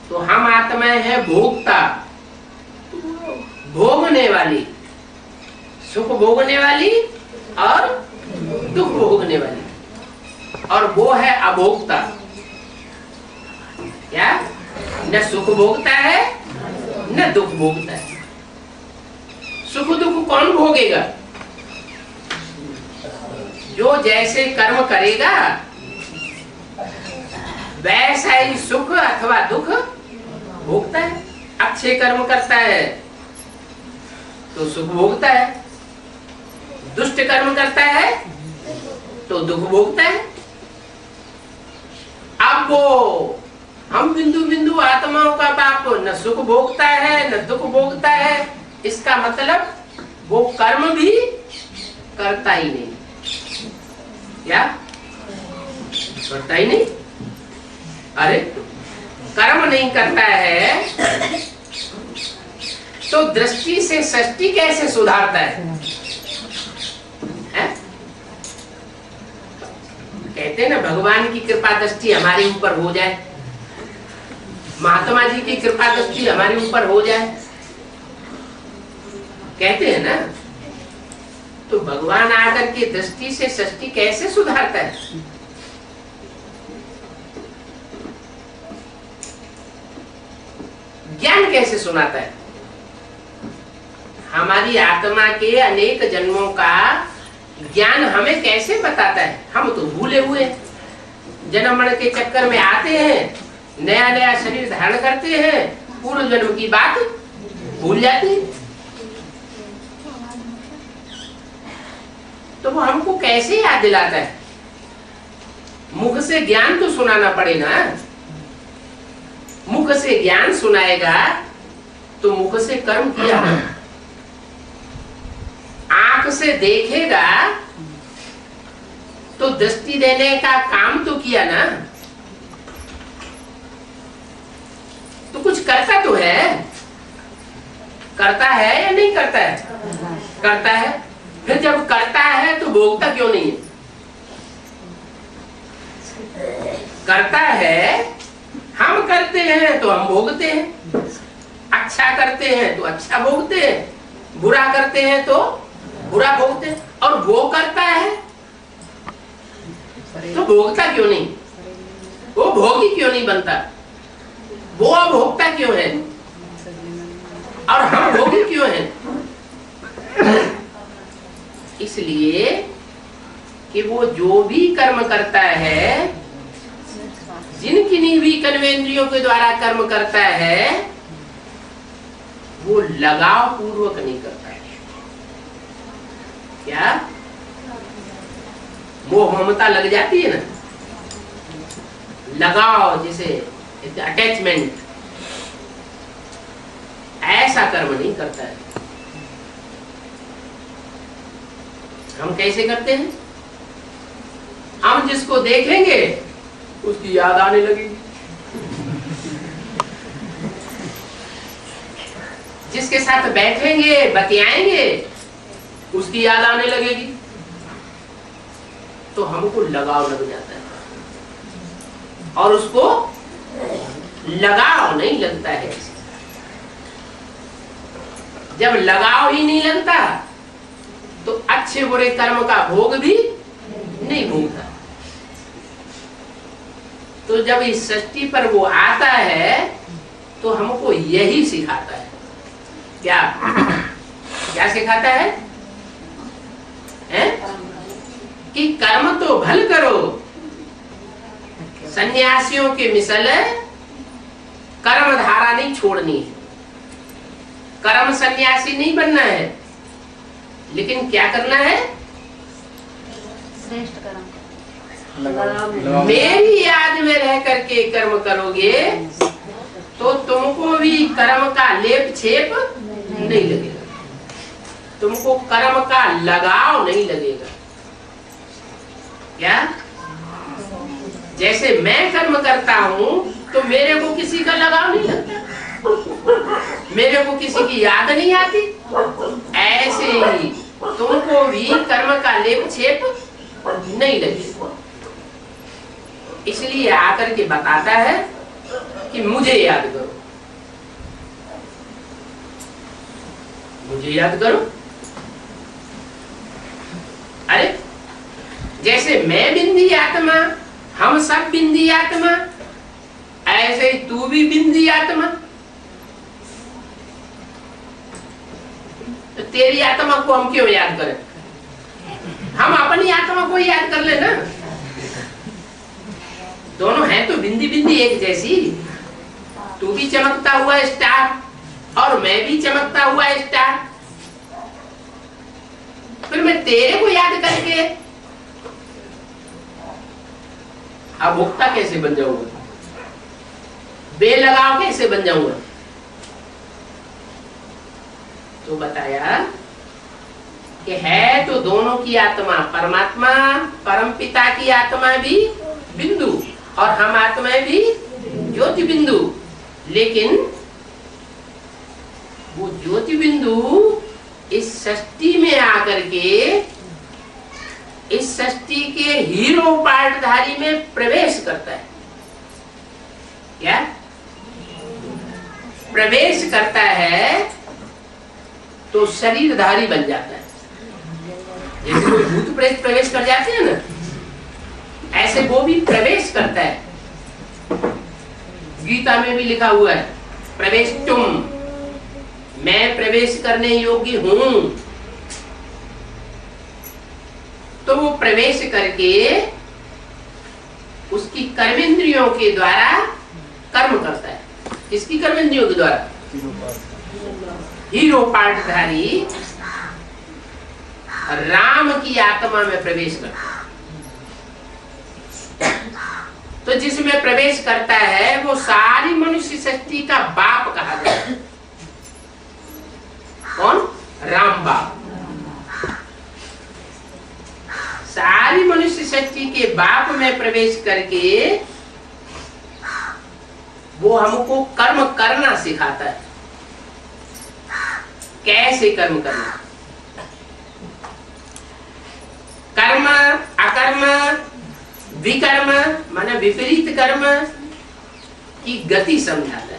तो हम आत्माएं हैं भोगता, भोगने वाली, सुख भोगने वाली और दुख भोगने वाली, और वो है अभोक्ता। क्या? न सुख भोगता है न दुख भोगता है। सुख दुख कौन भोगेगा? जो जैसे कर्म करेगा वैसा ही सुख अथवा दुख भोगता है। अच्छे कर्म करता है तो सुख भोगता है, दुष्ट कर्म करता है तो दुख भोगता है। अब वो हम बिंदु बिंदु आत्माओं का बाप न सुख भोगता है न दुख भोगता है, इसका मतलब वो कर्म भी करता ही नहीं। क्या करता ही नहीं? अरे कर्म नहीं करता है तो दृष्टि से सृष्टि कैसे सुधारता है? कहते हैं ना भगवान की कृपा दृष्टि हमारे ऊपर हो जाए, महात्मा जी की कृपा दृष्टि हमारे ऊपर हो जाए, कहते हैं ना। तो भगवान आकर के दृष्टि से सृष्टि कैसे सुधारता है? ज्ञान कैसे सुनाता है? हमारी आत्मा के अनेक जन्मों का ज्ञान हमें कैसे बताता है? हम तो भूले हुए हैं, जन्म मरण के चक्कर में आते हैं, नया नया शरीर धारण करते हैं, पूर्व जन्म की बात भूल जाती है। तो वो हमको कैसे याद दिलाता है? मुख से ज्ञान तो सुनाना पड़ेगा। मुख से ज्ञान सुनाएगा तो मुख से कर्म किया, आंख से देखेगा तो दृष्टि देने का काम तो किया ना, तो कुछ करता तो है। करता है या नहीं करता है? करता है। फिर जब करता है तो भोगता क्यों नहीं है? करता है, हम करते हैं तो हम भोगते हैं। अच्छा करते हैं तो अच्छा भोगते हैं, बुरा करते हैं तो बुरा भोगते हैं। और वो करता है तो भोगता क्यों नहीं? वो भोगी क्यों नहीं बनता? वो अभोक्ता क्यों है और हम भोगी क्यों हैं? इसलिए कि वो जो भी कर्म करता है, जिन किन्हीं भी कर्मेंद्रियों के द्वारा कर्म करता है, वो लगाव पूर्वक नहीं करता है। क्या? मोह ममता लग जाती है ना, लगाव, जिसे अटैचमेंट, ऐसा कर्म नहीं करता है। हम कैसे करते हैं? हम जिसको देखेंगे उसकी याद आने लगेगी, जिसके साथ बैठेंगे बतियाएंगे उसकी याद आने लगेगी, तो हमको लगाव लग जाता है। और उसको लगाव नहीं लगता है। जब लगाव ही नहीं लगता तो अच्छे बुरे कर्म का भोग भी नहीं भोगता। तो जब इस सृष्टि पर वो आता है तो हमको यही सिखाता है। क्या क्या सिखाता है? कि कर्म तो भल करो, सन्यासियों के मिसल कर्म धारा नहीं छोड़नी है। कर्म सन्यासी नहीं बनना है, लेकिन क्या करना है? श्रेष्ठ कर्म। मेरी याद में रह करके कर्म करोगे तो तुमको भी कर्म का लेप छेप नहीं लगेगा, तुमको कर्म का लगाव नहीं लगेगा। क्या? जैसे मैं कर्म करता हूँ तो मेरे को किसी का लगाव नहीं लगता, मेरे को किसी की याद नहीं आती, ऐसे ही तुमको भी कर्म का लेप छेप नहीं लगेगा। इसलिए आकर के बताता है कि मुझे याद करो, मुझे याद करो। अरे जैसे मैं बिंदी आत्मा, हम सब बिंदी आत्मा, ऐसे ही तू भी बिंदी आत्मा। तो तेरी आत्मा को हम क्यों याद करें? हम अपनी आत्मा को याद कर लेना। दोनों हैं तो बिंदी बिंदी एक जैसी। तू भी चमकता हुआ स्टार और मैं भी चमकता हुआ स्टार। फिर मैं तेरे को याद करके अभोक्ता कैसे बन जाऊंगा? बेलगाव कैसे बन जाऊंगा? तो बताया कि है तो दोनों की आत्मा, परमात्मा परमपिता की आत्मा भी बिंदु और हम आत्मा भी ज्योति बिंदु। लेकिन वो ज्योति बिंदु इस सृष्टि में आकर के इस सृष्टि के हीरो पार्टधारी में प्रवेश करता है। क्या प्रवेश करता है? तो शरीरधारी बन जाता है। जैसे कोई भूत प्रेत प्रवेश कर जाते हैं ना, ऐसे वो भी प्रवेश करता है। गीता में भी लिखा हुआ है प्रवेश तुम, मैं प्रवेश करने योग्य हूं। तो वो प्रवेश करके उसकी कर्मेंद्रियों के द्वारा कर्म करता है। किसकी कर्मेंद्रियों के द्वारा? हीरो पार्टधारी राम की आत्मा में प्रवेश करता है। तो जिसमें प्रवेश करता है वो सारी मनुष्य सृष्टि का बाप कहा जाता है। कौन? राम बाप। सारी मनुष्य सृष्टि के बाप में प्रवेश करके वो हमको कर्म करना सिखाता है। कैसे कर्म करना? कर्म, अकर्म, विकर्म माने विपरीत कर्म की गति समझाता है।